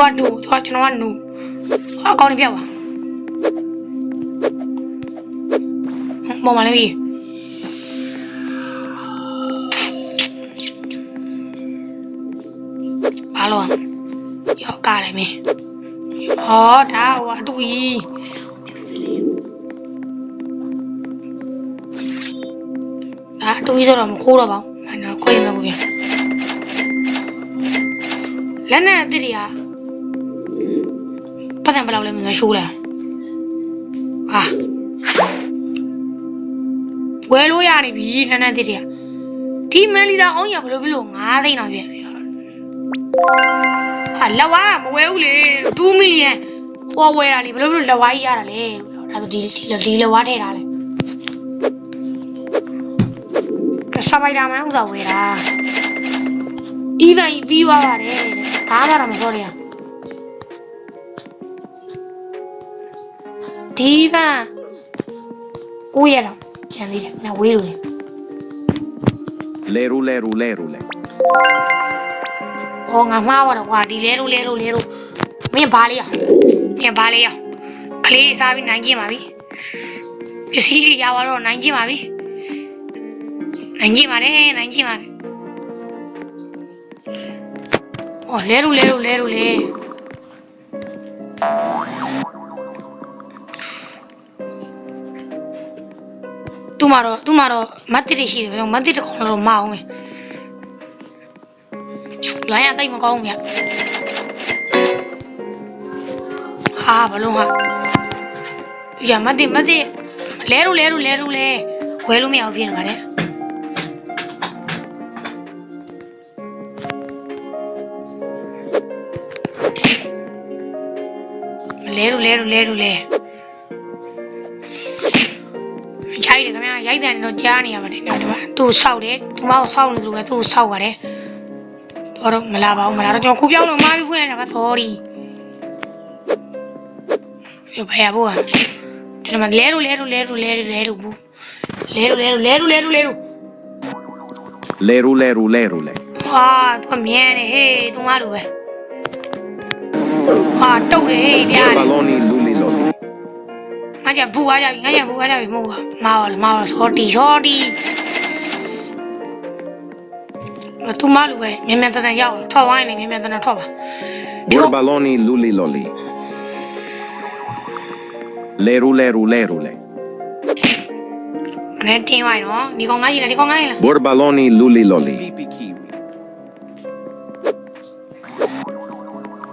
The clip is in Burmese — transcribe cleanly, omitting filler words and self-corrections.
သွားကျွန်တော်ကနူအကောင်းကြီးပြောက်ပါမောင်မလေးကြီးဘာလို့ရောကားလိုက်မင်းဟောဒါဟိုအတူကြီးဒါအတူကြီးဆိုတော့မခိုးတော့ပါဘူးနော်ခွေးရမယ်ကိုပြန်လက်နဲ့အစ်တီကပတ်စံဘယ်လောက်လဲမင်းရှိုးလဲဟာဝယ်လို့ရနေပြီလက်နဲ့အစ်တီကဒီမန်လီသာအောင်ရဘယ်လို9သိန်းတော့ပြည့်ဟာလက်ဝါမဝဲဘူးလေ2မီလီယံဟောဝဲတာလေဘယ်လိုလက်ဝါကြီးရတာလဲဒါဆိုဒီလက်ဝါထည့်ထားလဲစပိုက်ဒါမန်ဥစားဝဲတာအီဗန်ပြီးသွားပါတယ်ဘာမှတော့မပြောရဒီဗန်9ရက်တော့ကျန်သေးတယ်မဝေးလို့လေရူဟောငါမှားတော့ကွာဒီလဲလို့မင်းဘာလေးရကလေးစားပြီးနိုင်ကျင်ပါပြီပစ္စည်းကြီးရသွားတော့နိုင်ကျင်ပါပြီနိုင်ကျင်ပါတယ်ဟောလဲတူသူမတော့မတ်တိရှိတယ်မတ်တိတခေါင်းတော့မအောင်မယ်လိုင်းရတိတ်မကောင်းဘူးဗျဟာဘလုံးဟာရမတ်တိလဲဝဲလို့မရအောင်ဖြစ်နေပါတယ်လဲရိုက်တယ်ခင်ဗျာရိုက်တယ်တော့ကြားနေရပါတယ်ဒီမှာသူ့ဆောက်တယ်သူမကိုဆောက်နေဆိုပဲသူ့ဆောက်ပါတယ်တော့မလာပါဘူးကျွန်တော်ခုပြောင်းလို့မှားပြီးဖွင့်လိုက်တာပါ sorry ဘယ်ဘောကဒီမှာလဲဘူးဟာသူမြင်နေဟေးသူမလိုပဲဟာတုတ်တယ်ဟေးဗျာဘာလို့နီလူလီလော်ငါကြဘူးသွားကြပြီမဟုတ်ပါမာတော့ sorry သူမလိုပဲမြန်တန်ရောက်ထွက်ဝိုင်းနေမြန်တန်ထွက်ပါဘောဘာလို့နီလူလီလော်လီလေရူနဲ့တင်းဝိုင်းနော်ဒီကောင်ငါကြီးလားဘောဘာလို့နီလူလီလော်လီ